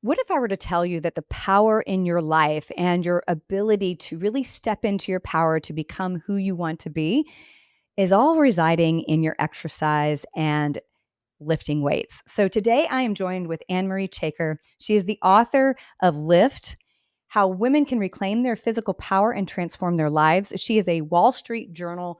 What if I were to tell you that the power in your life and your ability to really step into your power to become who you want to be is all residing in your exercise and lifting weights? So today I am joined with Anne-Marie Chaker. She is the author of Lift: How Women Can Reclaim Their Physical Power and Transform Their Lives. She is a Wall Street Journal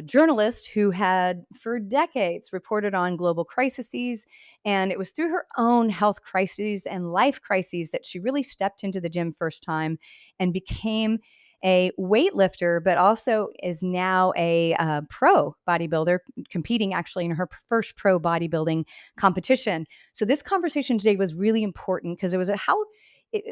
journalist who had for decades reported on global crises. And it was through her own health crises and life crises that she really stepped into the gym first time and became a weightlifter, but also is now a pro bodybuilder, competing actually in her first pro bodybuilding competition. So this conversation today was really important because it was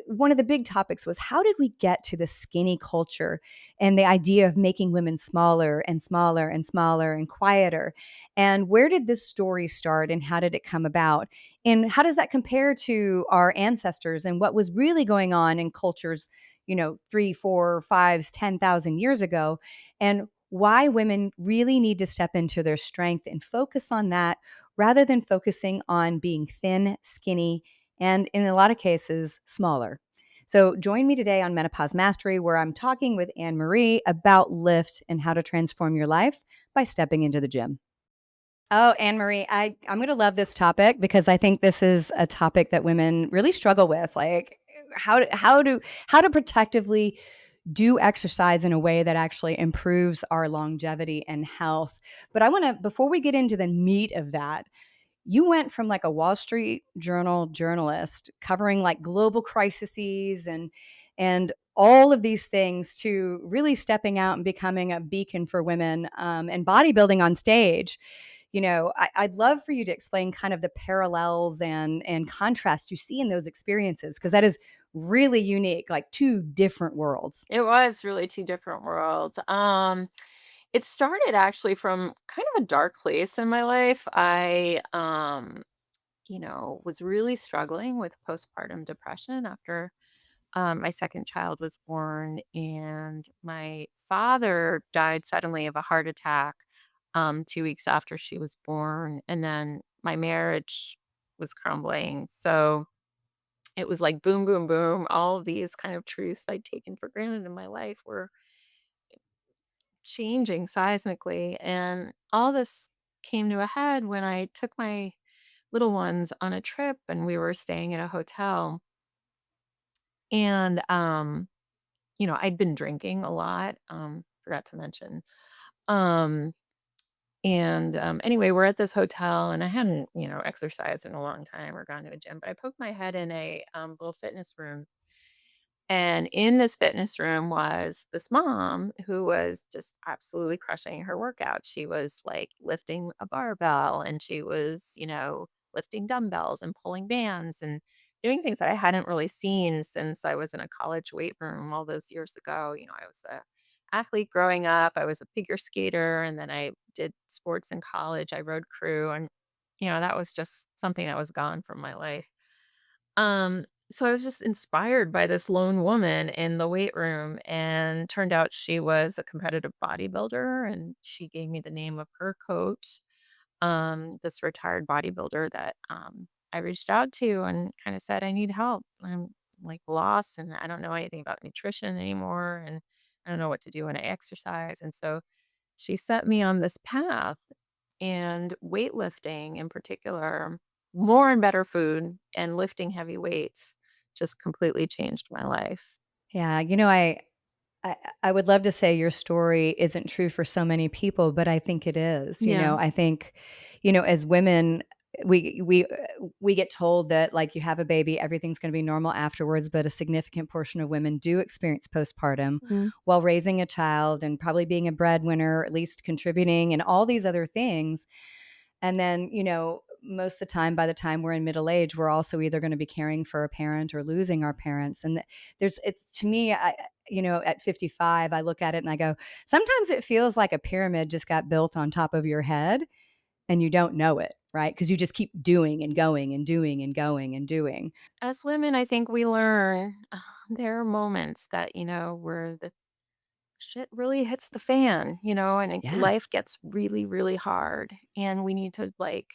one of the big topics was, how did we get to the skinny culture and the idea of making women smaller and smaller and smaller and quieter? And where did this story start and how did it come about? And how does that compare to our ancestors and what was really going on in cultures, 3, 4, 5, 10,000 years ago? And why women really need to step into their strength and focus on that rather than focusing on being thin, skinny, and in a lot of cases, smaller. So join me today on Menopause Mastery, where I'm talking with Anne-Marie about lift and how to transform your life by stepping into the gym. Oh, Anne-Marie, I'm going to love this topic because I think this is a topic that women really struggle with. Like how to protectively do exercise in a way that actually improves our longevity and health. But I want to, before we get into the meat of that, you went from like a Wall Street Journal journalist covering like global crises and all of these things to really stepping out and becoming a beacon for women, and bodybuilding on stage. I'd love for you to explain kind of the parallels and contrast you see in those experiences, because that is really unique, like two different worlds. It was really 2 different worlds. It started actually from kind of a dark place in my life. I was really struggling with postpartum depression after my second child was born, and my father died suddenly of a heart attack 2 weeks after she was born, and then my marriage was crumbling. So it was like boom, boom, boom. All of these kind of truths I'd taken for granted in my life were changing seismically. And all this came to a head when I took my little ones on a trip and we were staying at a hotel. And, I'd been drinking a lot, forgot to mention. Um, anyway, we're at this hotel and I hadn't, exercised in a long time or gone to a gym, but I poked my head in a little fitness room. And in this fitness room was this mom who was just absolutely crushing her workout. She was like lifting a barbell and she was, lifting dumbbells and pulling bands and doing things that I hadn't really seen since I was in a college weight room all those years ago. I was a athlete growing up. I was a figure skater and then I did sports in college. I rode crew and that was just something that was gone from my life. So I was just inspired by this lone woman in the weight room, and turned out she was a competitive bodybuilder, and she gave me the name of her coach, this retired bodybuilder that I reached out to and kind of said, I need help. I'm like lost and I don't know anything about nutrition anymore, and I don't know what to do when I exercise. And so she set me on this path, and weightlifting in particular, more and better food and lifting heavy weights just completely changed my life. Yeah, I I would love to say your story isn't true for so many people, but I think it is. Yeah. I think, as women, we get told that like you have a baby, everything's going to be normal afterwards, but a significant portion of women do experience postpartum Mhm. while raising a child and probably being a breadwinner, at least contributing and all these other things. And then, most of the time, by the time we're in middle age, we're also either going to be caring for a parent or losing our parents. And it's to me, at 55, I look at it and I go, sometimes it feels like a pyramid just got built on top of your head and you don't know it, right? Because you just keep doing and going and doing and going and doing. As women, I think we learn there are moments that, where the shit really hits the fan, Yeah. life gets really, really hard. And we need to, like,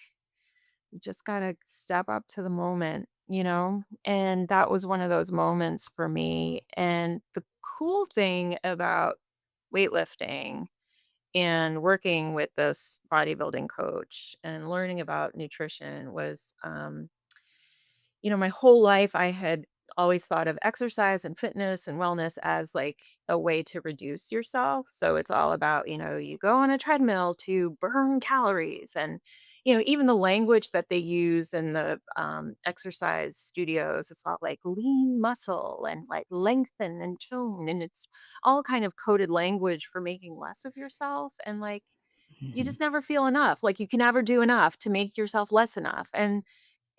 just gotta step up to the moment. And that was one of those moments for me. And the cool thing about weightlifting and working with this bodybuilding coach and learning about nutrition was, my whole life I had always thought of exercise and fitness and wellness as like a way to reduce yourself. So it's all about, you go on a treadmill to burn calories. And, even the language that they use in the exercise studios, it's all like lean muscle and like lengthen and tone. And it's all kind of coded language for making less of yourself. And like, you Mhm. just never feel enough. Like you can never do enough to make yourself less enough. And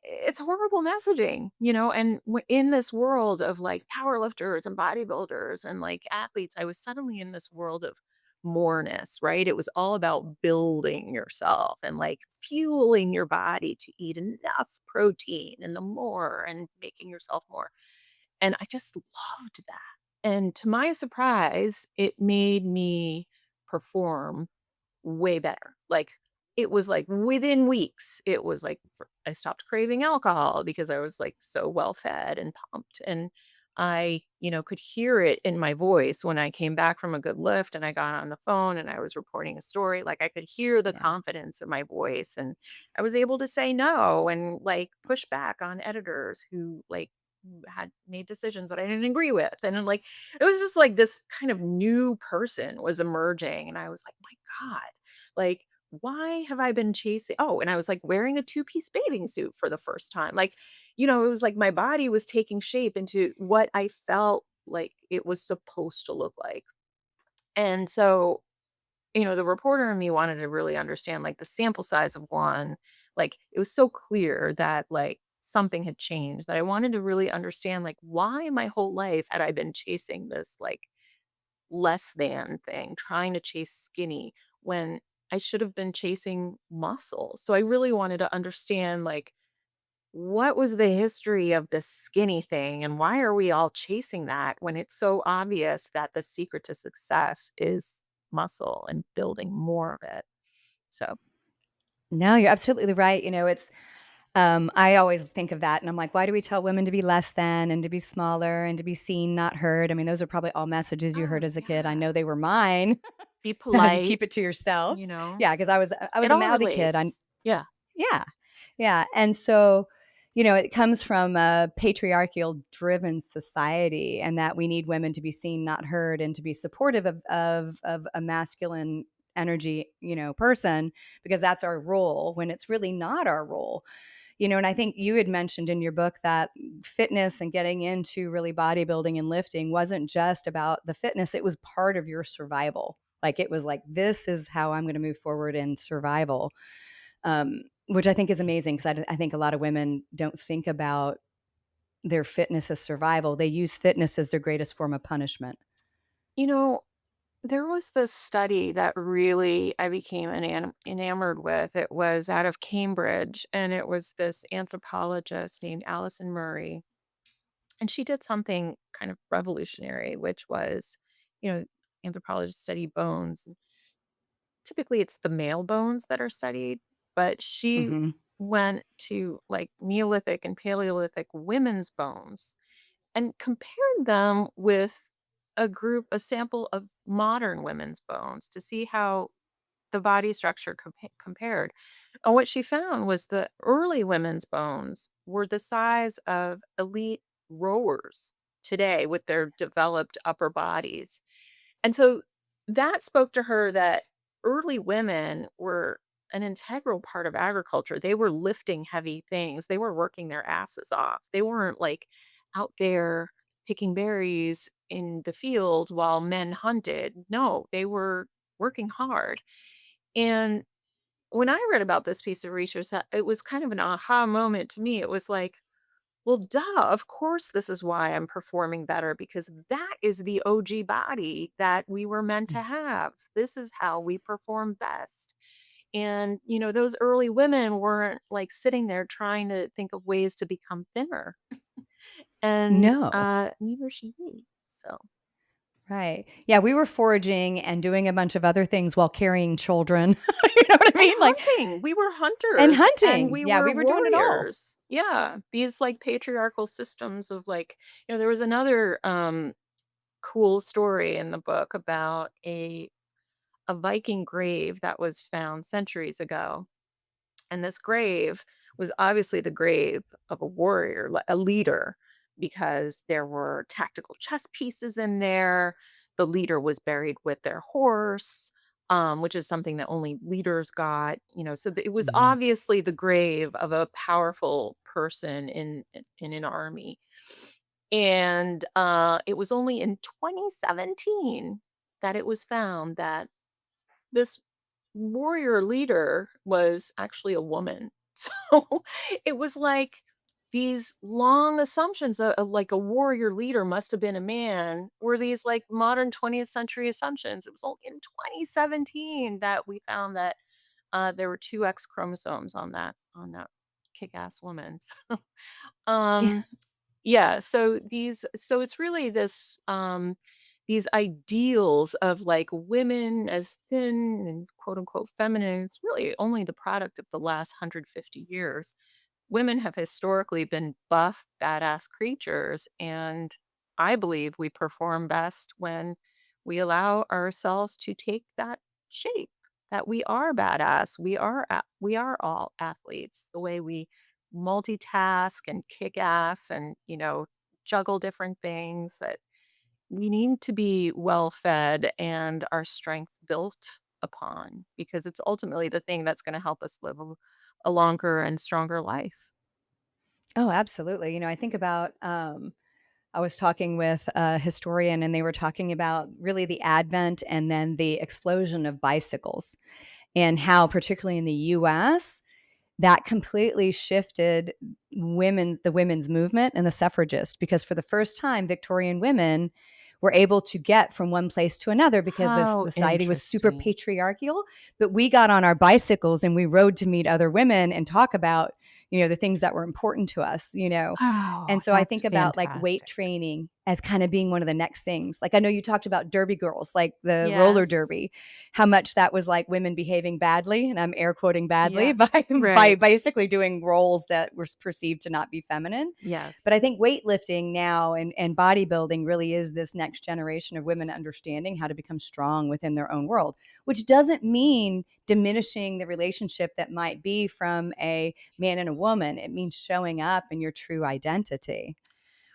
it's horrible messaging, and in this world of like powerlifters and bodybuilders and like athletes, I was suddenly in this world of moreness, right? It was all about building yourself and like fueling your body to eat enough protein and the more and making yourself more. And I just loved that. And to my surprise, it made me perform way better. Like, it was, like, within weeks, it was, like, I stopped craving alcohol because I was, like, so well fed and pumped, and I, could hear it in my voice when I came back from a good lift and I got on the phone and I was reporting a story, like, I could hear the Yeah. confidence in my voice, and I was able to say no and, like, push back on editors who, like, had made decisions that I didn't agree with, and then, like, it was just, like, this kind of new person was emerging, and I was like, "My god." Like, why have I been chasing and I was, like, wearing a two-piece bathing suit for the first time. Like, it was like my body was taking shape into what I felt like it was supposed to look like. And so, the reporter in me wanted to really understand, like, the sample size of one. Like, it was so clear that, like, something had changed that I wanted to really understand, like, why my whole life had I been chasing this, like, less than thing, trying to chase skinny when I should have been chasing muscle. So I really wanted to understand, like, what was the history of this skinny thing and why are we all chasing that when it's so obvious that the secret to success is muscle and building more of it. So, No, you're absolutely right. I always think of that and I'm like, why do we tell women to be less than and to be smaller and to be seen, not heard? I mean, those are probably all messages you oh heard as a kid. I yeah, know they were mine. be You polite, keep it to yourself. you know. Yeah, because I was It a all mouthy kid. relates. Yeah. Yeah. Yeah, and so, it comes from a patriarchal driven society and that we need women to be seen, not heard, and to be supportive of a masculine energy, person because that's our role when it's really not our role. And I think you had mentioned in your book that fitness and getting into really bodybuilding and lifting wasn't just about the fitness, it was part of your survival. Like it was like, this is how I'm going to move forward in survival, which I think is amazing because I think a lot of women don't think about their fitness as survival. They use fitness as their greatest form of punishment. You know, there was this study that really I became enamored with. It was out of Cambridge, and it was this anthropologist named Alison Murray, and she did something kind of revolutionary, which was, you know, anthropologists study bones. Typically, it's the male bones that are studied, but she Hmm. went to like Neolithic and Paleolithic women's bones and compared them with a sample of modern women's bones to see how the body structure compared. And what she found was the early women's bones were the size of elite rowers today with their developed upper bodies. And so that spoke to her that early women were an integral part of agriculture. They were lifting heavy things. They were working their asses off. They weren't like out there picking berries in the field while men hunted. No, they were working hard. And when I read about this piece of research, it was kind of an aha moment to me. It was like, well, duh, of course, this is why I'm performing better because that is the OG body that we were meant to have. This is how we perform best. And, those early women weren't like sitting there trying to think of ways to become thinner. And No. neither should we. So, Right. Yeah, we were foraging and doing a bunch of other things while carrying children. You know what I And mean? Like, hunting, we were and hunters and hunting. we Yeah, were we were doing it all. warriors. Yeah, these, like, patriarchal systems of, like, there was another, cool story in the book about a Viking grave that was found centuries ago. And this grave was obviously the grave of a warrior, a leader, because there were tactical chess pieces in there. The leader was buried with their horse, which is something that only leaders got. So it was Mhm. obviously the grave of a powerful person in an army. And it was only in 2017 that it was found that this warrior leader was actually a woman. So it was like these long assumptions of like a warrior leader must have been a man were these like modern 20th century assumptions. It was only in 2017 that we found that there were two X chromosomes on that kick-ass woman. Yeah. um yeah, so it's really these ideals of like women as thin and quote unquote feminine. It's really only the product of the last 150 years. Women have historically been buff, badass creatures, and I believe we perform best when we allow ourselves to take that shape. That we are badass. We are all athletes. The way we multitask and kick ass and juggle different things. That we need to be well fed and our strength built upon because it's ultimately the thing that's going to help us live a longer and stronger life. Oh, absolutely. I think about, I was talking with a historian and they were talking about really the advent and then the explosion of bicycles and how, particularly in the US, that completely shifted the women's movement and the suffragist because for the first time Victorian women were able to get from one place to another because this How the society was super interesting. patriarchal, but we got on our bicycles and we rode to meet other women and talk about the things that were important to us. Oh, And so I that's think about like weight fantastic. training as kind of being one of the next things. Like I know you talked about derby girls, like the roller Yes. derby, how much that was like women behaving badly, and I'm air quoting badly Yes. by Right. basically doing roles that were perceived to not be feminine. Yes. But I think weightlifting now and bodybuilding really is this next generation of women understanding how to become strong within their own world, which doesn't mean diminishing the relationship that might be from a man and a woman. It means showing up in your true identity.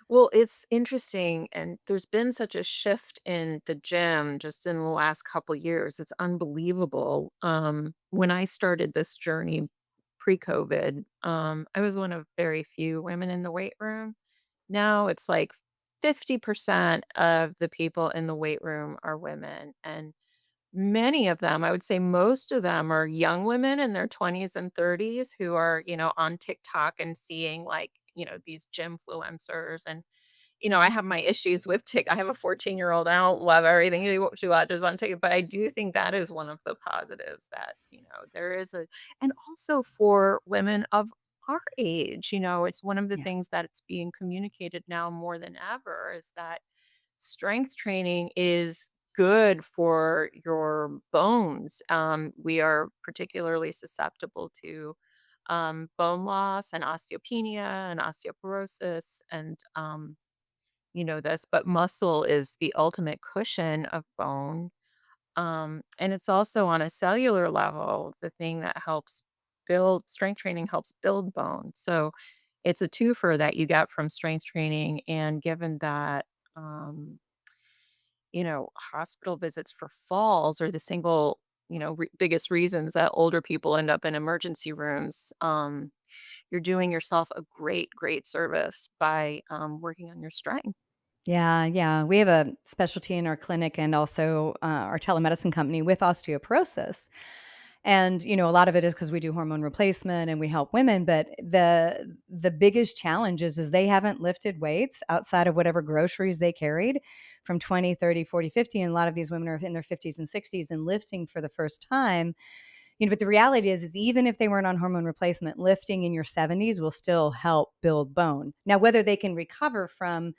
Well, it's interesting, and there's been such a shift in the gym just in the last couple years. It's unbelievable. When I started this journey pre-COVID, I was one of very few women in the weight room. Now it's like 50% of the people in the weight room are women, and many of them, I would say most of them are young women in their 20s and 30s who are, on TikTok and seeing like, these gym influencers. And I Mhm. have my issues with I have a 14-year-old. I don't love everything she watches on TikTok, but I do think that is one of the positives that, there is and also for women of our age, it's one of the Yeah. things that it's being communicated now more than ever is that strength training is good for your bones. We are particularly susceptible to bone loss and osteopenia and osteoporosis and this, but muscle is the ultimate cushion of bone. And it's also on a cellular level, the thing that helps build strength training helps build bone. So it's a twofer that you get from strength training. And given that, hospital visits for falls are the single, biggest reasons that older people end up in emergency rooms. You're doing yourself a great, great service by working on your strength. Yeah, yeah. We have a specialty in our clinic and also our telemedicine company with osteoporosis. And a lot of it is because we do hormone replacement and we help women, but the biggest challenge is they haven't lifted weights outside of whatever groceries they carried from 20, 30, 40, 50. And a lot of these women are in their 50s and 60s and lifting for the first time But the reality is even if they weren't on hormone replacement, lifting in your 70s will still help build bone. Now, whether they can recover from,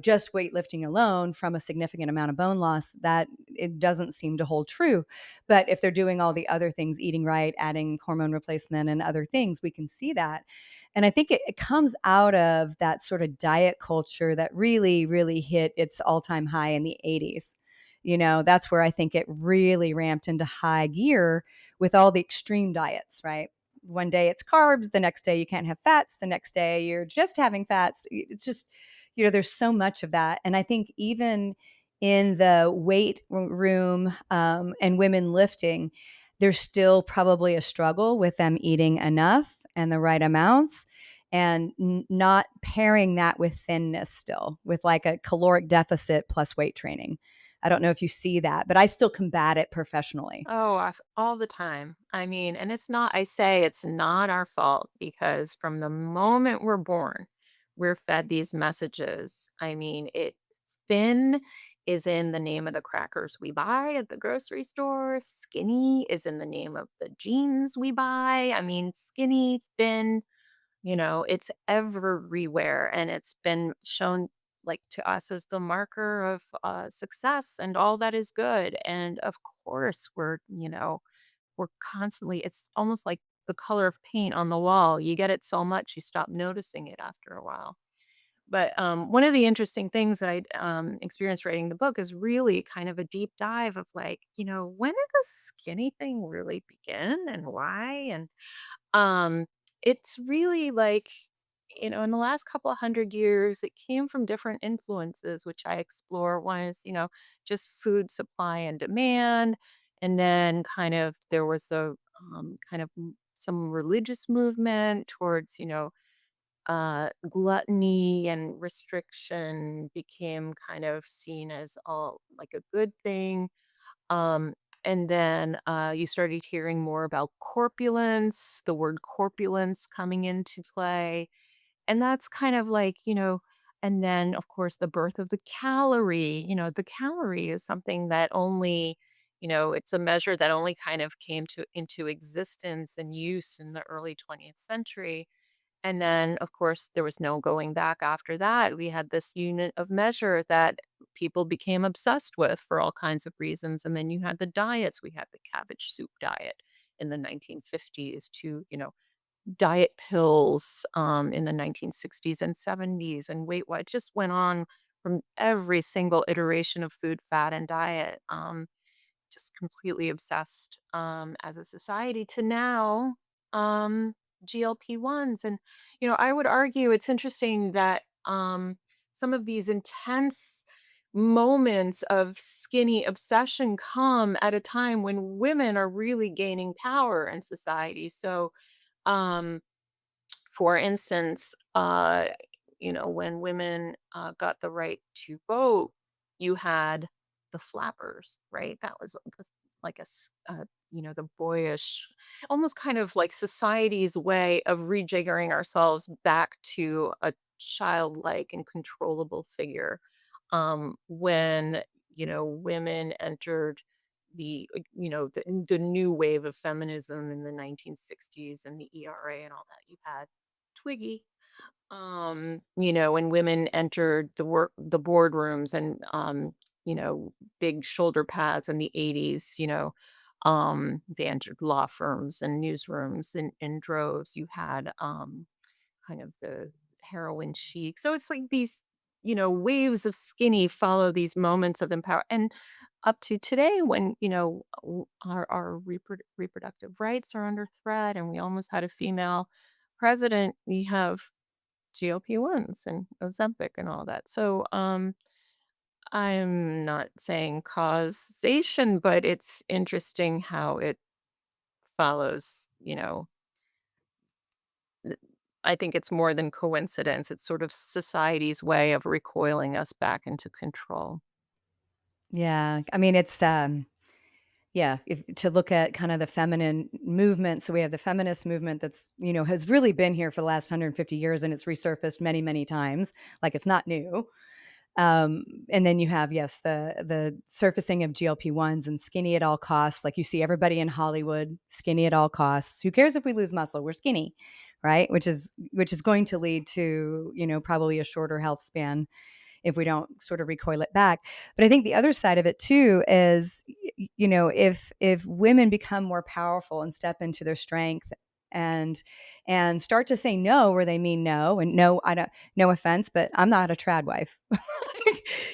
just weightlifting alone from a significant amount of bone loss, that it doesn't seem to hold true. But if they're doing all the other things, eating right, adding hormone replacement and other things, we can see that. And I think it comes out of that sort of diet culture that really, really hit its all-time high in the 80s. That's where I think it really ramped into high gear with all the extreme diets, right? One day it's carbs, the next day you can't have fats, the next day you're just having fats. It's just, there's so much of that. And I think even in the weight room and women lifting, there's still probably a struggle with them eating enough and the right amounts and not pairing that with thinness still, with like a caloric deficit plus weight training. I don't know if you see that, but I still combat it professionally. Oh, all the time. I mean, and I say it's not our fault because from the moment we're born, we're fed these messages. I mean, thin is in the name of the crackers we buy at the grocery store. Skinny is in the name of the jeans we buy. I mean, skinny, thin, it's everywhere, and it's been shown, like, to us as the marker of, success and all that is good, and, of course, we're constantly it's almost like the color of paint on the wall. You get it so much, you stop noticing it after a while. But, one of the interesting things that I experienced writing the book is really kind of a deep dive of, like, when did the skinny thing really begin and why? And um, it's really like, in the last couple of 100 years, it came from different influences, which I explore. One is, just food supply and demand. And then there was some religious movement towards, gluttony and restriction became kind of seen as all like a good thing. um, and then you started hearing more about corpulence, the word corpulence coming into play. And that's kind of like, and then of course the birth of the calorie. The calorie is something that only, it's a measure that only kind of came to into existence and use in the early 20th century. And then, of course, there was no going back after that. We had this unit of measure that people became obsessed with for all kinds of reasons. And then you had the diets. We had the cabbage soup diet in the 1950s to, diet pills in the 1960s and 70s and Weight Watch just went on from every single iteration of food, fat, and diet. Just completely obsessed as a society to now GLP-1s. And, I would argue it's interesting that some of these intense moments of skinny obsession come at a time when women are really gaining power in society. So, um, for instance, when women got the right to vote, you had the flappers, right? That was like the boyish, almost kind of like society's way of rejiggering ourselves back to a childlike and controllable figure. When, women entered the new wave of feminism in the 1960s and the ERA and all that. You had Twiggy, when women entered the boardrooms and big shoulder pads in the 80s. They entered law firms and newsrooms in droves. You had kind of the heroin chic. So it's like these, waves of skinny follow these moments of empower. And up to today, when, our reproductive rights are under threat and we almost had a female president, we have GLP-1s and Ozempic and all that. So I'm not saying causation, but it's interesting how it follows, th- I think it's more than coincidence. It's sort of society's way of recoiling us back into control. Yeah. I mean, it's yeah, if to look at kind of the feminine movement. So we have the feminist movement that's, has really been here for the last 150 years and it's resurfaced many, many times. Like it's not new. And then you have, yes, the surfacing of GLP-1s and skinny at all costs. Like you see everybody in Hollywood, skinny at all costs. Who cares if we lose muscle? We're skinny, right? Which is going to lead to, probably a shorter health span if we don't sort of recoil it back. But I think the other side of it too is, if women become more powerful and step into their strength and and start to say no where they mean no, and no, I don't, no offense, but I'm not a trad wife.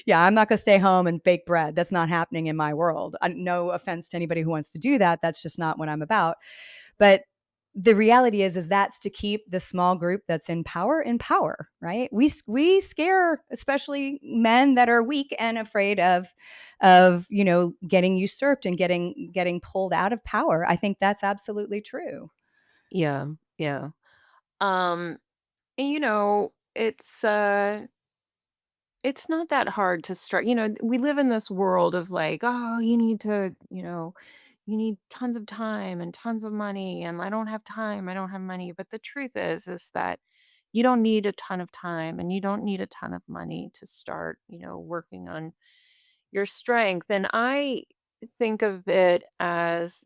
Yeah, I'm not going to stay home and bake bread. That's not happening in my world. No offense to anybody who wants to do that. That's just not what I'm about. But the reality is that's to keep the small group that's in power, right? We scare especially men that are weak and afraid of getting usurped and getting pulled out of power. I think that's absolutely true. Yeah, yeah. Um, and, it's not that hard to start. We live in this world of like, oh, you need tons of time and tons of money, and I don't have time, I don't have money. But the truth is that you don't need a ton of time and you don't need a ton of money to start, working on your strength. And I think of it as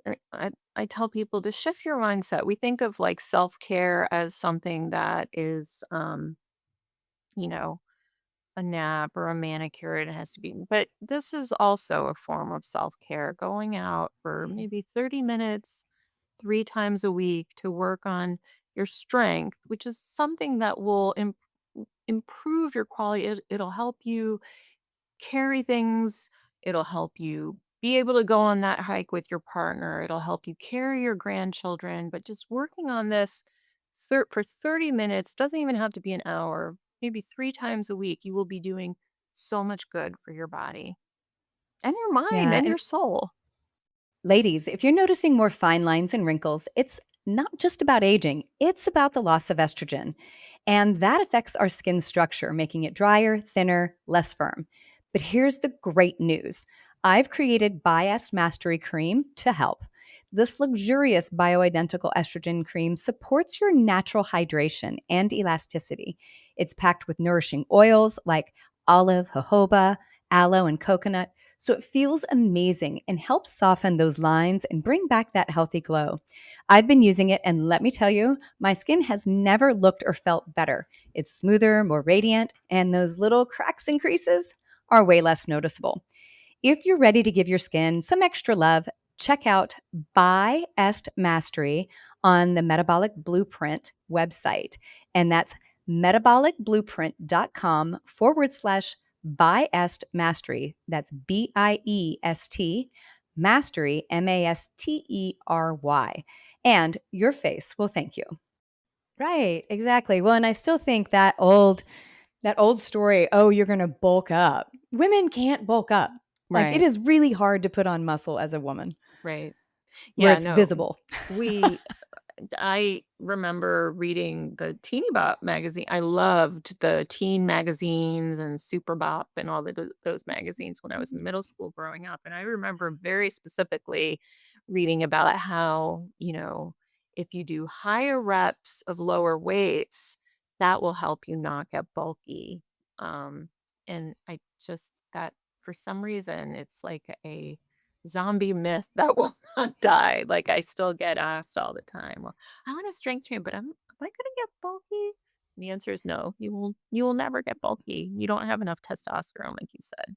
I tell people to shift your mindset. We think of like self-care as something that is you know, a nap or a manicure, it has to be. But this is also a form of self-care, going out for maybe 30 minutes 3 times a week to work on your strength, which is something that will improve your quality. It'll help you carry things. It'll help you be able to go on that hike with your partner. It'll help you carry your grandchildren. But just working on this for 30 minutes doesn't even have to be an hour, maybe 3 times a week. You will be doing so much good for your body and your mind Yeah, and and your soul. ladies, if you're noticing more fine lines and wrinkles, it's not just about aging, it's about the loss of estrogen. And that affects our skin structure, making it drier, thinner, less firm. But here's the great news: I've created Biased Mastery Cream to help. This luxurious bioidentical estrogen cream supports your natural hydration and elasticity. It's packed with nourishing oils like olive, jojoba, aloe, and coconut, so it feels amazing and helps soften those lines and bring back that healthy glow. I've been using it, and let me tell you, my skin has never looked or felt better. It's smoother, more radiant, and those little cracks and creases are way less noticeable. If you're ready to give your skin some extra love, check out Buy Est Mastery on the Metabolic Blueprint website. And that's metabolicblueprint.com/Buy Est Mastery. That's BIEST Mastery, Mastery. And your face will thank you. Right, exactly. Well, and I still think that old story, oh, you're going to bulk up. Women can't bulk up. Like it Right, is really hard to put on muscle as a woman right. where Yeah, it's no. visible. We I remember reading the Teeny Bop magazine. I loved the teen magazines and Super Bop and all those magazines when I was in middle school growing up. And I remember very specifically reading about how, if you do higher reps of lower weights, that will help you not get bulky. Um, and I just, that for some reason, it's like a zombie myth that will not die. Like, I still get asked all the time, "Well, I want to strength train, but am I gonna get bulky?" The answer is no. You will never get bulky. You don't have enough testosterone, like you said,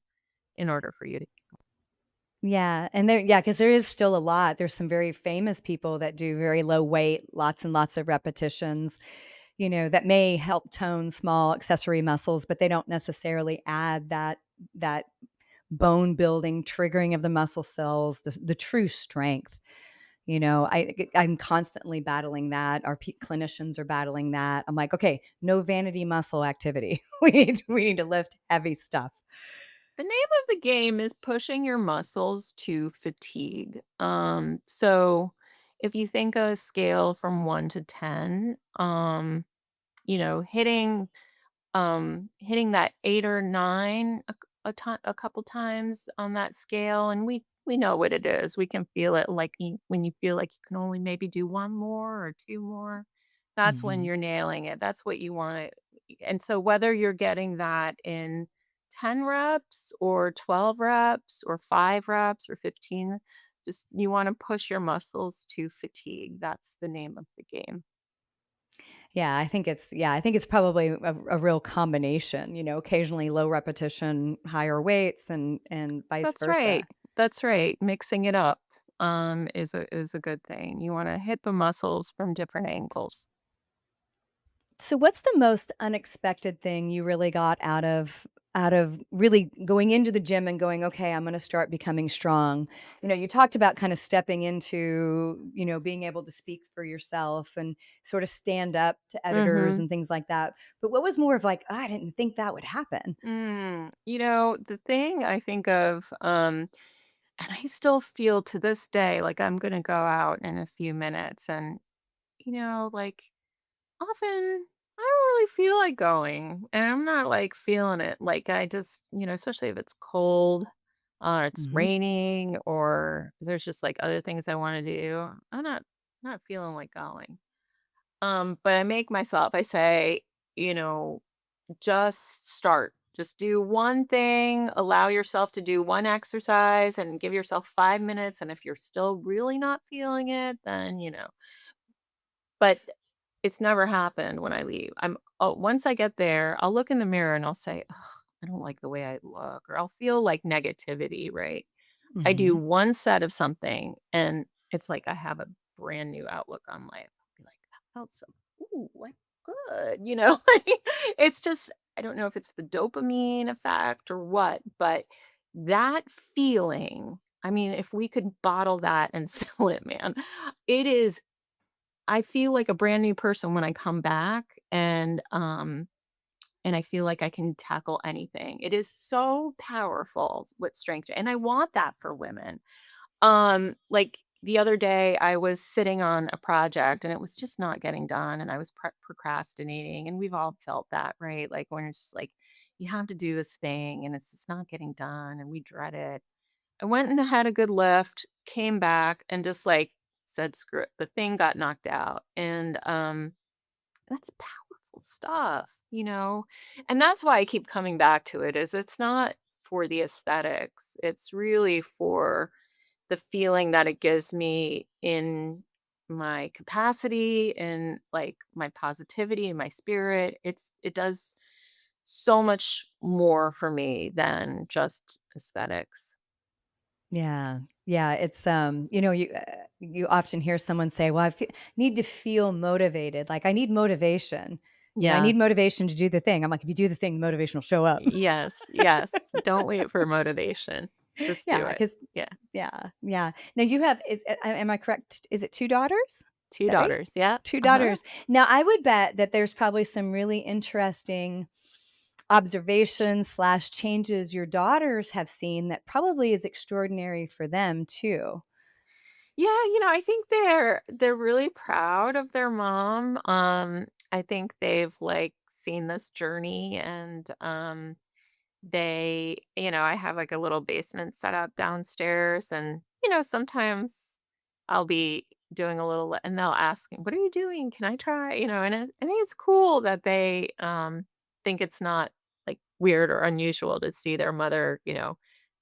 in order for you to. Yeah, and because there is still a lot. There's some very famous people that do very low weight, lots and lots of repetitions, that may help tone small accessory muscles, but they don't necessarily add that bone building, triggering of the muscle cells, the true strength. I'm constantly battling that. Our clinicians are battling that. I'm like, okay, no vanity muscle activity. We need to lift heavy stuff. The name of the game is pushing your muscles to fatigue. So if you think a scale from 1 to 10, hitting that 8 or 9 a couple times on that scale, and we know what it is. We can feel it, like, when you feel like you can only maybe do 1 more or 2 more, that's when Mhm. you're nailing it. That's what you want. And so whether you're getting that in 10 reps or 12 reps or 5 reps or 15. Just you want to push your muscles to fatigue. That's the name of the game. I think it's probably a real combination, occasionally low repetition, higher weights and vice That's right. versa. That's right. Mixing it up is a good thing. You want to hit the muscles from different angles. So what's the most unexpected thing you really got out of really going into the gym and going, "Okay, I'm gonna start becoming strong." You talked about kind of stepping into, being able to speak for yourself and sort of stand up to editors Mhm. and things like that. But what was more of like, "Oh, I didn't think that would happen." The thing I think of, and I still feel to this day like I'm gonna go out in a few minutes, and like often I don't really feel like going, and I'm not like feeling it. Like I just, especially if it's cold, or it's Mhm. raining, or there's just like other things I want to do. I'm not feeling like going. But I make myself. I say, you know, just start. Just do one thing, allow yourself to do one exercise and give yourself 5 minutes. And if you're still really not feeling it, then. But it's never happened when I leave. Once I get there, I'll look in the mirror and I'll say, "Ugh, I don't like the way I look," or I'll feel like negativity, right? I do Mhm. one set of something and it's like I have a brand new outlook on life. I'll be like, that felt so like good. It's just I don't know if it's the dopamine effect or what, but that feeling, I mean, if we could bottle that and sell it, man, it is I feel like a brand new person when I come back and I feel like I can tackle anything. It is so powerful with strength and I want that for women. Like the other day, I was sitting on a project and it was just not getting done, and I was procrastinating, and we've all felt that, right? Like when it's just like you have to do this thing and it's just not getting done, and we dread it. I went and had a good lift, came back, and just like said, "Screw it." The thing got knocked out, and that's powerful stuff. And that's why I keep coming back to it. Is it's not for the aesthetics; it's really for the feeling that it gives me in my capacity and like my positivity and my spirit. It does so much more for me than just aesthetics. Yeah. Yeah, you often hear someone say, "Well, need to feel motivated." Like, "I need motivation." I Yeah. need motivation to do the thing. I'm like, "If you do the thing, motivation will show up." Yes. Yes. Don't wait for motivation. Just do Yeah, it. because Yeah. yeah, yeah. Now you have am I correct? Is it 2 daughters? Is Two that right? daughters. Yeah. 2 Uh-huh. daughters. Now I would bet that there's probably some really interesting observations/changes your daughters have seen that probably is extraordinary for them too. Yeah, I think they're really proud of their mom. I think they've like seen this journey and I have like a little basement set up downstairs and sometimes I'll be doing a little and they'll ask me, "What are you doing? Can I try?" And I think it's cool that they think it's not like weird or unusual to see their mother,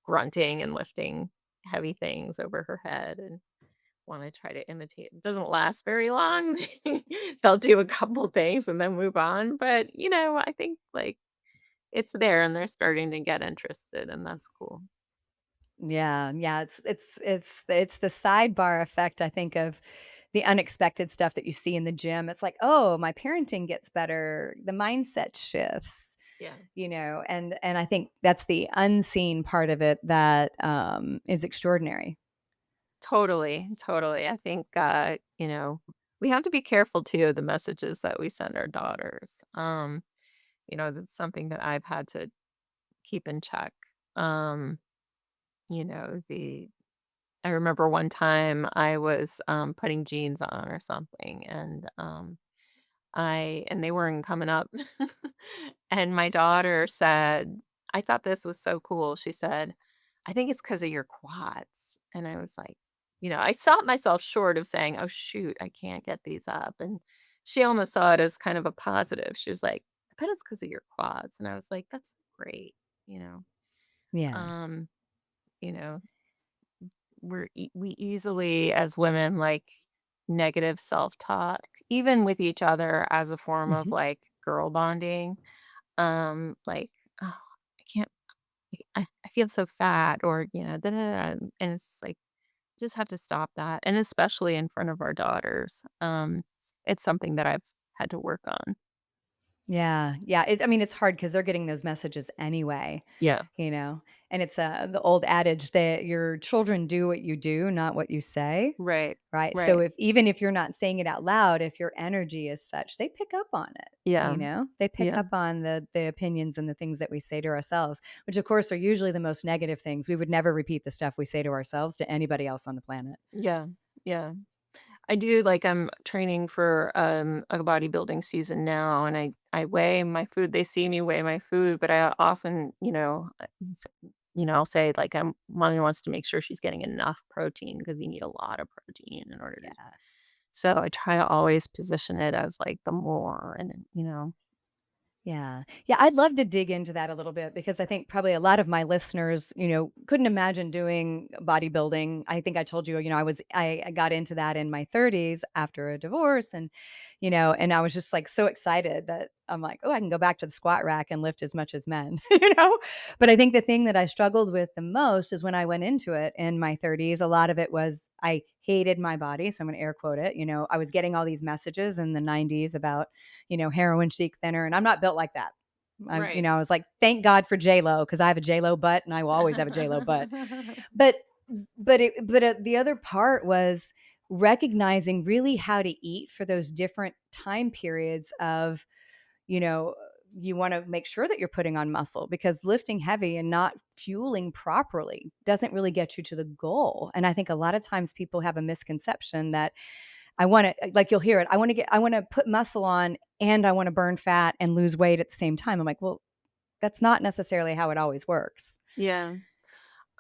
grunting and lifting heavy things over her head and want to try to imitate. It doesn't last very long. They'll do a couple things and then move on, but I think like it's there and they're starting to get interested and that's cool. Yeah, yeah, it's the sidebar effect, I think, of the unexpected stuff that you see in the gym. It's like, "Oh, my parenting gets better, the mindset shifts," Yeah. and I think that's the unseen part of it that, is extraordinary. Totally, totally. I think we have to be careful too of the messages that we send our daughters. That's something that I've had to keep in check. Um, the I remember one time I was putting jeans on or something and they weren't coming up. And my daughter said, I thought this was so cool. She said, "I think it's because of your quads." And I was like, I stopped myself short of saying, "Oh, shoot, I can't get these up." And she almost saw it as kind of a positive. She was like, "I bet it's because of your quads." And I was like, "That's great." you know. Yeah. Um, you know, we easily as women like negative self-talk, even with each other as a form of Mhm. like girl bonding. Like, oh, I can't, I feel so fat, or, da, da, da, and it's just like, just have to stop that. And especially in front of our daughters. It's something that I've had to work on. Yeah, yeah, I mean, it's hard because 'cause they're getting those messages anyway, Yeah. you know? And it's, the old adage that your children do what you do, not what you say, Right. right? So Right. if even if you're not saying it out loud, if your energy is such, they pick up on it, you Yeah. know? They pick Yeah. up on the opinions and the things that we say to ourselves, which, of course, are usually the most negative things. We would never repeat the stuff we say to ourselves to anybody else on the planet. Yeah. Yeah. I do, like, I'm training for, a bodybuilding season now, and I weigh my food. They see me weigh my food, but I often, I'll say, like, mommy wants to make sure she's getting enough protein because you need a lot of protein in order to, Yeah. so I try to always position it as, like, the more, and, Yeah. Yeah, I'd love to dig into that a little bit because I think probably a lot of my listeners, couldn't imagine doing bodybuilding. I think I told you, I got into that in my 30s after a divorce and I was just like so excited that I'm like, "Oh, I can go back to the squat rack and lift as much as men." you know? But I think the thing that I struggled with the most is when I went into it in my 30s, a lot of it was I hated my body, so I'm going to air quote it. I was getting all these messages in the 90s about heroin chic thinner. And I'm not built like that. Right. I was like, thank God for J Lo because I have a J Lo butt and I will always have a J Lo butt. But the other part was recognizing really how to eat for those different time periods of you know you want to make sure that you're putting on muscle because lifting heavy and not fueling properly doesn't really get you to the goal. And I think a lot of times people have a misconception that I wanna like, you'll hear it, I wanna put muscle on and I wanna burn fat and lose weight at the same time. I'm like, "Well, that's not necessarily how it always works." Yeah.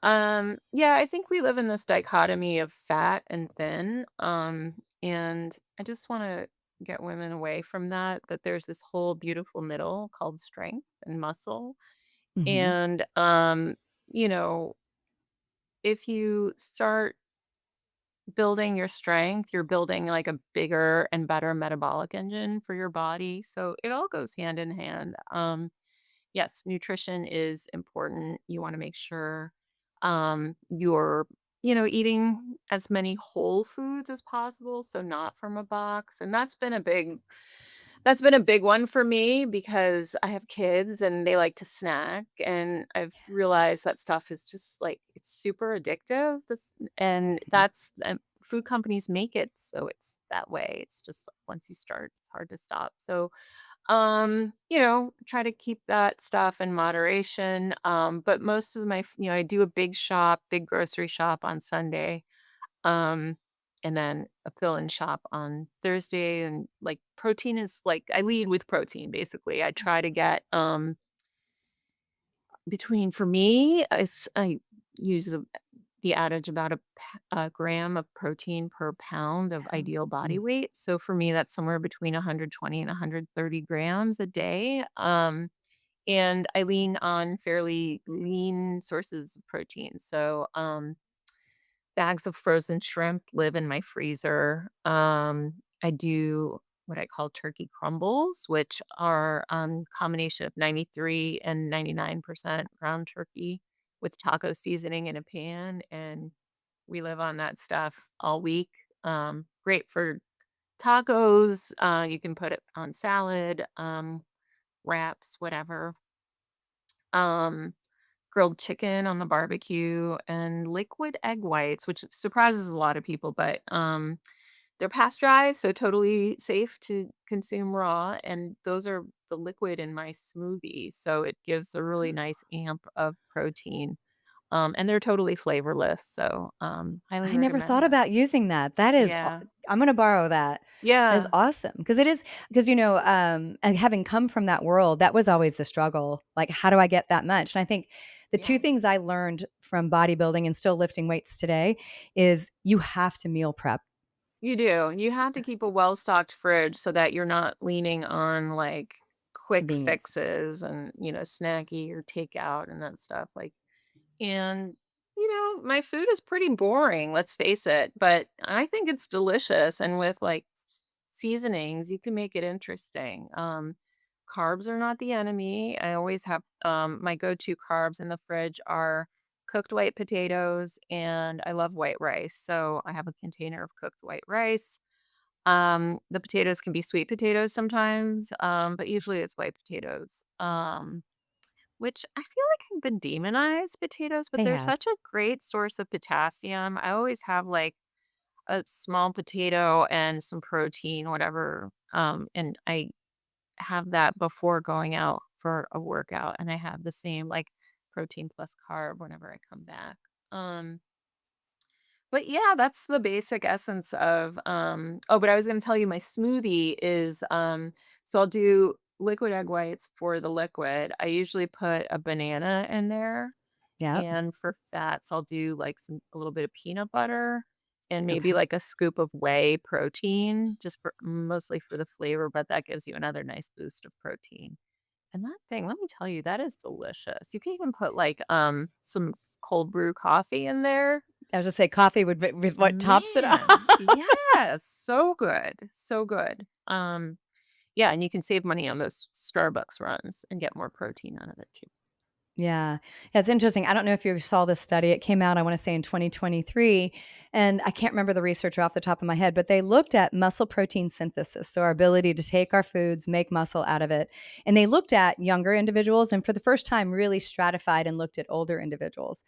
Yeah, I think we live in this dichotomy of fat and thin. And I just want to get women away from that there's this whole beautiful middle called strength and muscle. Mhm. And, you know, if you start building your strength, you're building like a bigger and better metabolic engine for your body. So it all goes hand in hand. Yes, nutrition is important. You want to make sure you're, eating as many whole foods as possible, so not from a box. And that's been a big one for me because I have kids and they like to snack, and I've realized that stuff is just like it's super addictive. And Mhm. that's food companies make it so it's that way. It's just once you start, it's hard to stop. So try to keep that stuff in moderation. But most of I do a big grocery shop on Sunday. Um, and then a fill-in shop on Thursday. And like protein is like I lead with protein basically. I try to get between for me, I use the adage about a gram of protein per pound of ideal body Mm. weight. So for me, that's somewhere between 120 and 130 grams a day. And I lean on fairly lean sources of protein. So bags of frozen shrimp live in my freezer. I do what I call turkey crumbles, which are combination of 93 and 99% ground turkey with taco seasoning in a pan, and we live on that stuff all week. Great for tacos. You can put it on salad, wraps, whatever. Um, Grilled chicken on the barbecue and liquid egg whites, which surprises a lot of people, but they're pasteurized, so totally safe to consume raw. And those are the liquid in my smoothie, so it gives a really nice amp of protein. And they're totally flavorless, so highly I never recommend thought that. about using that. That is aw Yeah, I'm gonna borrow that. That is yeah, awesome because it is because, and having come from that world, that was always the struggle, like, how do I get that much? And I think the 2 yeah. things I learned from bodybuilding and still lifting weights today is you have to meal prep. You do. You have to keep a well-stocked fridge so that you're not leaning on, like, quick convenience. fixes and, snacky or takeout and that stuff, like and, my food is pretty boring, let's face it, but I think it's delicious, and with, like, seasonings, you can make it interesting. Carbs are not the enemy. I always have, my go-to carbs in the fridge are cooked white potatoes, and I love white rice, so I have a container of cooked white rice. The potatoes can be sweet potatoes sometimes, but usually it's white potatoes. Which I feel like have been demonized, potatoes, but They they're have. such a great source of potassium. I always have, like, a small potato and some protein, whatever, and I have that before going out for a workout, and I have the same, like, protein plus carb whenever I come back. Um, but yeah, that's the basic essence of, but I was gonna tell you my smoothie is, so I'll do liquid egg whites for the liquid. I usually put a banana in there, Yep. and for fats, I'll do, like, a little bit of peanut butter and maybe, Okay. like, a scoop of whey protein just for mostly for the flavor, but that gives you another nice boost of protein. And that thing, let me tell you, that is delicious. You can even put, like, some cold brew coffee in there. I was just say coffee would be with what tops it off. Man, yes, so good, so good. Yeah, and you can save money on those Starbucks runs and get more protein out of it too. Yeah. Yeah, it's interesting. I don't know if you saw this study. It came out, I wanna say in 2023, and I can't remember the researcher off the top of my head, but they looked at muscle protein synthesis, so our ability to take our foods, make muscle out of it, and they looked at younger individuals and for the first time really stratified and looked at older individuals.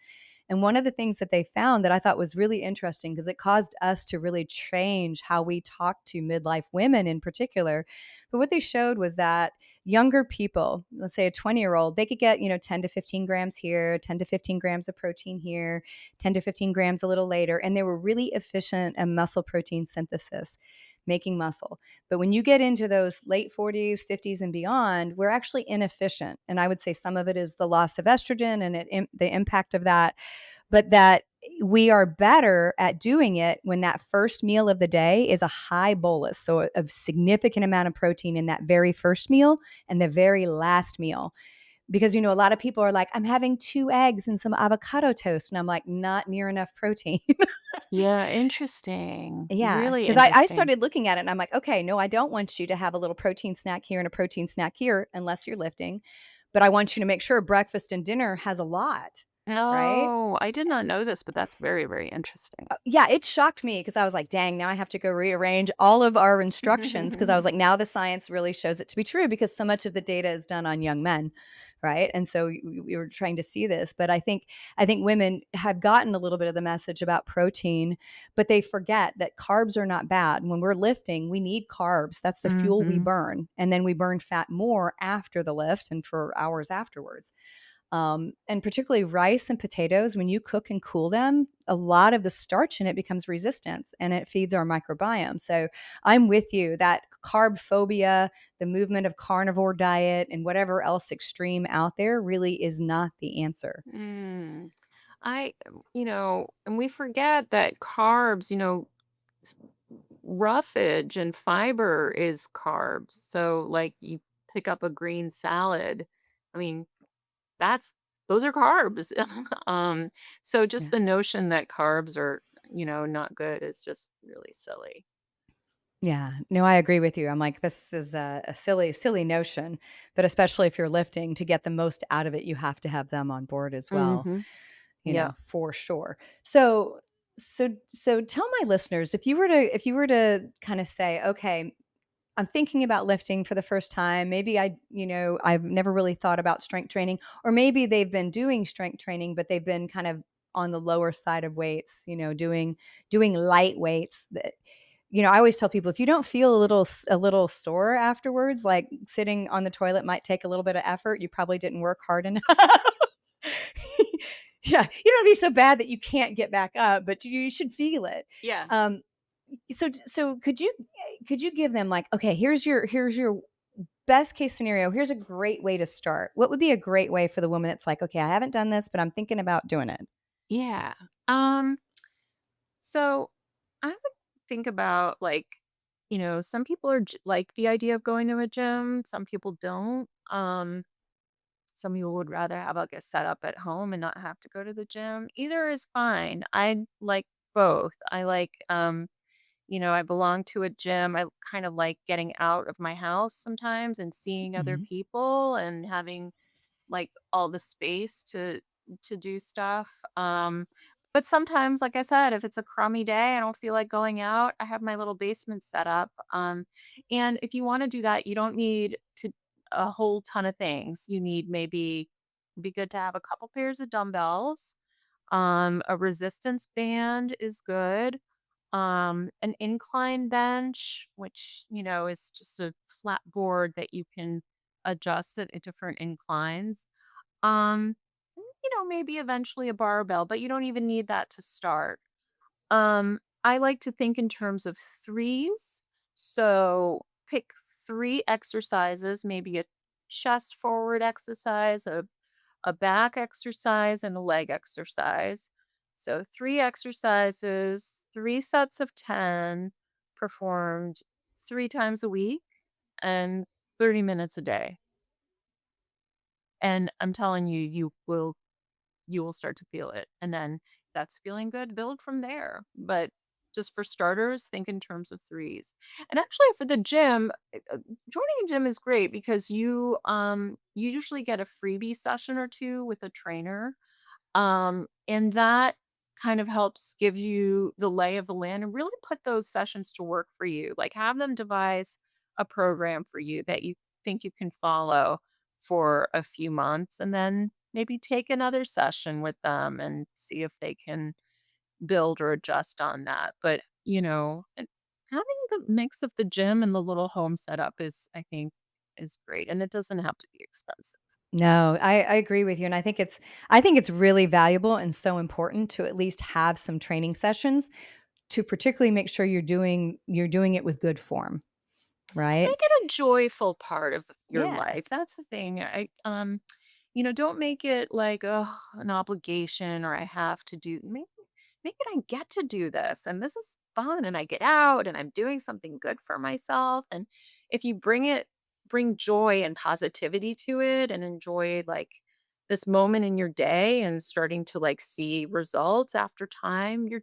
And one of the things that they found that I thought was really interesting because it caused us to really change how we talk to midlife women in particular. But what they showed was that younger people, let's say a 20-year-old, they could get, 10 to 15 grams here, 10 to 15 grams of protein here, 10 to 15 grams a little later. And they were really efficient at muscle protein synthesis, making muscle. But when you get into those late 40s, 50s, and beyond, we're actually inefficient. And I would say some of it is the loss of estrogen and the impact of that, but that we are better at doing it when that first meal of the day is a high bolus. So a significant amount of protein in that very first meal and the very last meal. Because, a lot of people are like, I'm having 2 eggs and some avocado toast. And I'm like, not near enough protein. Yeah, interesting. Yeah, Really because I interesting. started looking at it and I'm like, okay, no, I don't want you to have a little protein snack here and a protein snack here unless you're lifting. But I want you to make sure breakfast and dinner has a lot, right? Oh, I did not know this, but that's very, very interesting. Yeah, it shocked me because I was like, dang, now I have to go rearrange all of our instructions because I was like, now the science really shows it to be true because so much of the data is done on young men, right? And so we were trying to see this, but I think women have gotten a little bit of the message about protein, but they forget that carbs are not bad. When we're lifting, we need carbs. That's the fuel we Mhm. burn, and then we burn fat more after the lift and for hours afterwards. And particularly rice and potatoes, when you cook and cool them, a lot of the starch in it becomes resistance and it feeds our microbiome. So I'm with you that carb phobia, the movement of carnivore diet, and whatever else extreme out there really is not the answer. Mm. And we forget that carbs, s- roughage and fiber is carbs. So, like, you pick up a green salad. I mean, that's those are carbs. um, so just the Yes. notion that carbs are, not good is just really silly. Yeah. No, I agree with you. I'm like, this is a silly, silly notion, but especially if you're lifting to get the most out of it, you have to have them on board as well. Hmm. Yeah. For sure. So tell my listeners if you were to kind of say, okay, I'm thinking about lifting for the first time. Maybe I've never really thought about strength training, or maybe they've been doing strength training, but they've been kind of on the lower side of weights, doing light weights that, I always tell people if you don't feel a little sore afterwards, like sitting on the toilet might take a little bit of effort, you probably didn't work hard enough. Yeah, you don't be so bad that you can't get back up, but you should feel it. Yeah. Um, so could you give them like, okay, here's your best case scenario. Here's a great way to start. What would be a great way for the woman that's like, okay, I haven't done this, but I'm thinking about doing it. Yeah. Um, so I would think about, like, some people like the idea of going to a gym, some people don't. Some people would rather have like a setup at home and not have to go to the gym. Either is fine. I like both. I like I belong to a gym. I kind of like getting out of my house sometimes and seeing other Mhm. people and having like all the space to do stuff. But sometimes, like I said, if it's a crummy day, I don't feel like going out, I have my little basement set up. And if you want to do that, you don't need to a whole ton of things. You need maybe be good to have a couple pairs of dumbbells. A resistance band is good. An incline bench, which, is just a flat board that you can adjust it at different inclines. Um, maybe eventually a barbell, but you don't even need that to start. I like to think in terms of threes. So pick three exercises, maybe a chest forward exercise, a back exercise, and a leg exercise. So three exercises, three sets of 10, performed 3 times a week and 30 minutes a day. And I'm telling you, you will start to feel it. And then if that's feeling good, build from there. But just for starters, think in terms of threes. And actually for the gym, joining a gym is great because you usually get a freebie session or two with a trainer. And that kind of helps give you the lay of the land and really put those sessions to work for you. Like have them devise a program for you that you think you can follow for a few months and then maybe take another session with them and see if they can build or adjust on that. But, and having the mix of the gym and the little home setup I think, is great. And it doesn't have to be expensive. No, I agree with you, and I think it's really valuable and so important to at least have some training sessions to particularly make sure you're doing it with good form, right? Make it a joyful part of your Yeah. life. That's the thing. Don't make it like, oh, an obligation or I have to do. Make it I get to do this and this is fun and I get out and I'm doing something good for myself. And if you bring joy and positivity to it and enjoy like this moment in your day and starting to like see results after time, you're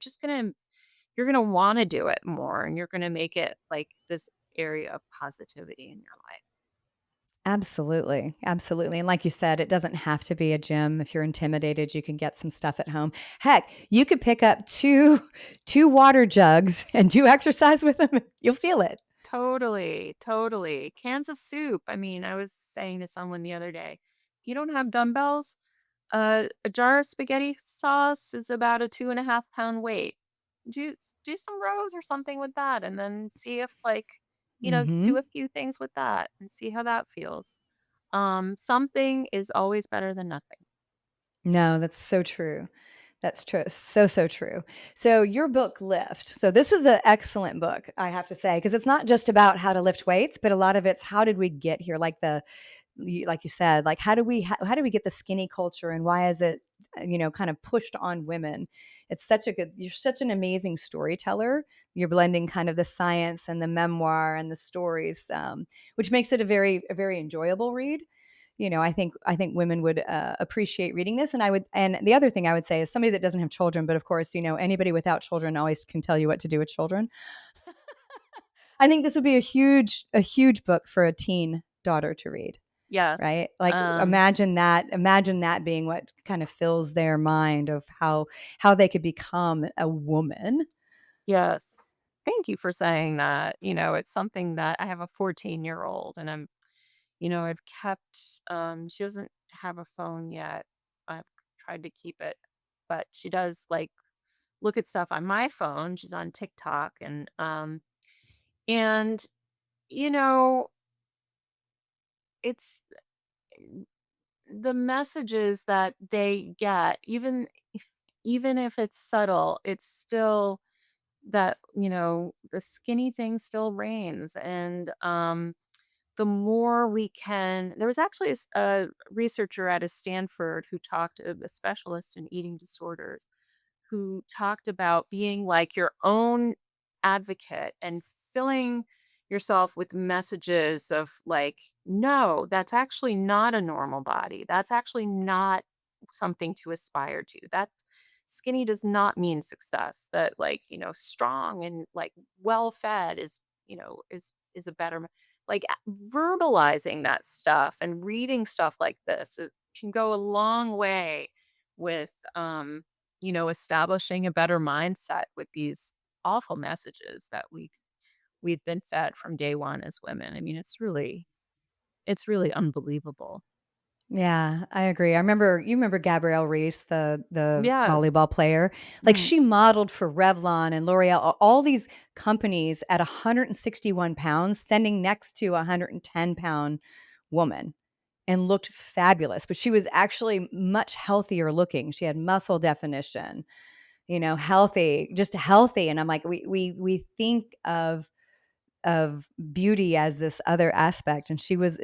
gonna wanna do it more, and you're gonna make it, like, this area of positivity in your life. Absolutely, absolutely, and like you said, it doesn't have to be a gym. If you're intimidated, you can get some stuff at home. Heck, you could pick up 2 2 water jugs and do exercise with them, you'll feel it. Totally, totally. Cans of soup, I mean, I was saying to someone the other day, if you don't have dumbbells, a jar of spaghetti sauce is about a 2.5 pound weight. Do some rows or something with that, and then see if, like, do Mhm. a few things with that and see how that feels. Something is always better than nothing. No, that's so true. That's true. So, so true. So, your book, Lift. So, this is an excellent book, I have to say, because it's not just about how to lift weights, but a lot of it's how did we get here? Like you said, like how do we get the skinny culture and why is it, kind of pushed on women? You're such an amazing storyteller. You're blending kind of the science and the memoir and the stories, which makes it a very enjoyable read. I think women would appreciate reading this, and the other thing I would say is somebody that doesn't have children, but of course, anybody without children always can tell you what to do with children. I think this would be a huge book for a teen daughter to read, Yes. right? Like imagine that being what kind of fills their mind of how they could become a woman. Yes. Thank you for saying that. It's something that I have a 14-year-old and I've kept she doesn't have a phone yet. I've tried to keep it, but she does like look at stuff on my phone. She's on TikTok and you know, it's the messages that they get even if it's subtle, it's still that, the skinny thing still reigns. And the more we can, there was actually a researcher at a Stanford who talked, a specialist in eating disorders, who talked about being like your own advocate and filling yourself with messages of like, no, that's actually not a normal body. That's actually not something to aspire to. That skinny does not mean success. That like, strong and like well fed is, is a better like verbalizing that stuff and reading stuff like this, it can go a long way with establishing a better mindset with these awful messages that we've been fed from day one as women. I mean, it's really unbelievable. Yeah, I agree. You remember Gabrielle Reese, the Yes. volleyball player? Like Mm. she modeled for Revlon and L'Oreal, all these companies at 161 pounds, standing next to a 110-pound woman and looked fabulous. But she was actually much healthier looking. She had muscle definition, healthy, just healthy. And I'm like, we think of beauty as this other aspect, and she was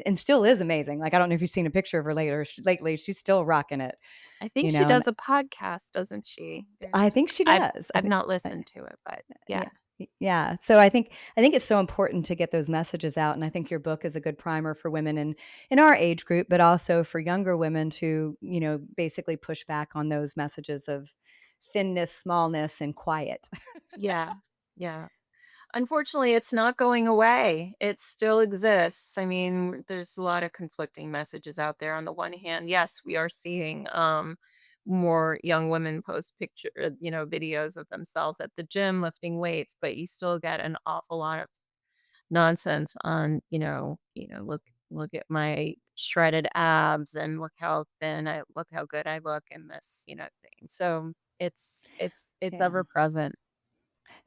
and still is amazing. Like I don't know if you've seen a picture of her lately, she's still rocking it, I think you she know. And does a podcast, doesn't she? I There's think she I've does. I I've think, not listened to it, but yeah. yeah, yeah. So I think it's so important to get those messages out, and I think your book is a good primer for women in our age group, but also for younger women to basically push back on those messages of thinness, smallness, and quiet. Yeah. Yeah. Unfortunately, it's not going away. It still exists. I mean, there's a lot of conflicting messages out there. On the one hand, yes, we are seeing more young women post videos of themselves at the gym lifting weights, but you still get an awful lot of nonsense on, look at my shredded abs and look how good I look in this, thing. So it's Yeah. ever present.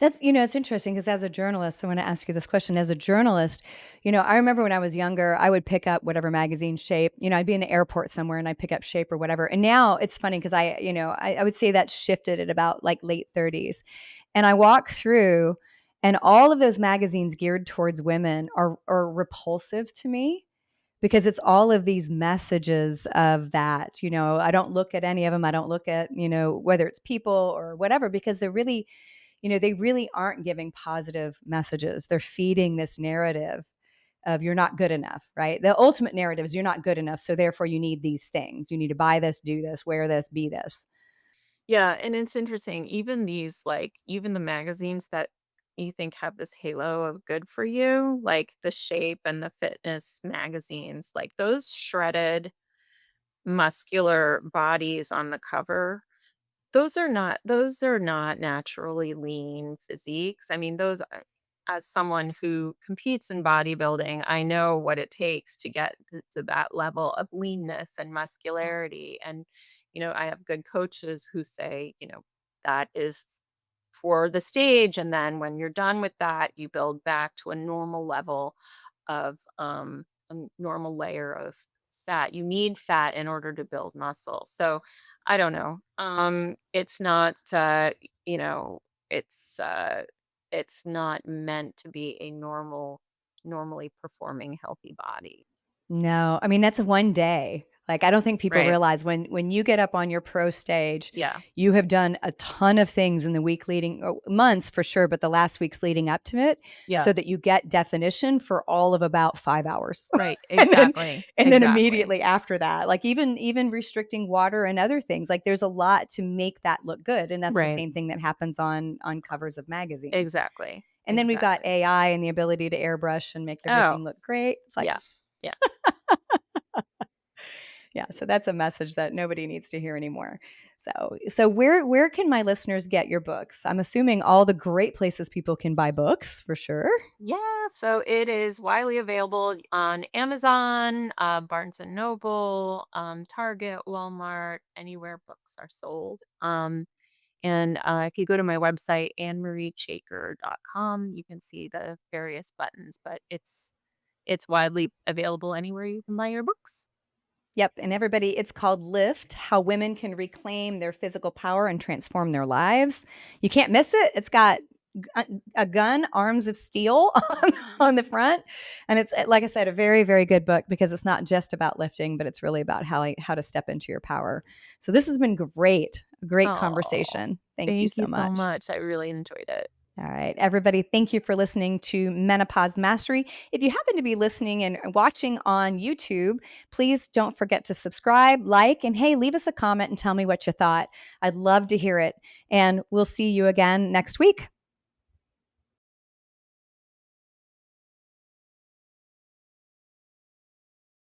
It's interesting because as a journalist, I want to ask you this question. As a journalist, I remember when I was younger, I would pick up whatever magazine Shape. I'd be in the airport somewhere and I'd pick up Shape or whatever. And now it's funny because I would say that shifted at about like late 30s. And I walk through, and all of those magazines geared towards women are repulsive to me because it's all of these messages of that. I don't look at any of them. I don't look at, whether it's people or whatever, because they really aren't giving positive messages. They're feeding this narrative of you're not good enough, right? The ultimate narrative is you're not good enough. So therefore you need these things. You need to buy this, do this, wear this, be this. Yeah, and it's interesting, even these, like, even the magazines that you think have this halo of good for you, like the Shape and the fitness magazines, like those shredded, muscular bodies on the cover, those are not naturally lean physiques. I mean, those are, as someone who competes in bodybuilding, I know what it takes to get to that level of leanness and muscularity. And, I have good coaches who say, that is for the stage. And then when you're done with that, you build back to a normal level of a normal layer of fat. You need fat in order to build muscle. So I don't know. It's not you know, it's it's not meant to be a normally performing healthy body. No, I mean, that's one day. Like, I don't think people Right. realize when you get up on your pro stage, Yeah. you have done a ton of things in the week leading months for sure, but the last weeks leading up to it Yeah. so that you get definition for all of about 5 hours. Right. And then Exactly. and then Exactly. immediately after that, like even restricting water and other things, like there's a lot to make that look good, and that's the Right. same thing that happens on covers of magazines. Exactly. And then we've got Exactly. AI and the ability to airbrush and make Oh, everything look great. It's like, yeah. Yeah. yeah, so that's a message that nobody needs to hear anymore. So where can my listeners get your books? I'm assuming all the great places people can buy books for sure. Yeah, so it is widely available on Amazon, Barnes and Noble, Target, Walmart, anywhere books are sold. And if you go to my website, AnneMarieChaker.com, you can see the various buttons, but it's widely available anywhere you can buy your books. Yep, and everybody, it's called Lift: How Women Can Reclaim Their Physical Power and Transform Their Lives. You can't miss it. It's got a gun, arms of steel on the front, and it's like I said, a very very good book because it's not just about lifting, but it's really about how to step into your power. So this has been great, a great Oh, conversation. Thank you thank you so so much. much. I really enjoyed it. All right, everybody, thank you for listening to Menopause Mastery. If you happen to be listening and watching on YouTube, please don't forget to subscribe, like, and hey, leave us a comment and tell me what you thought. I'd love to hear it. And we'll see you again next week.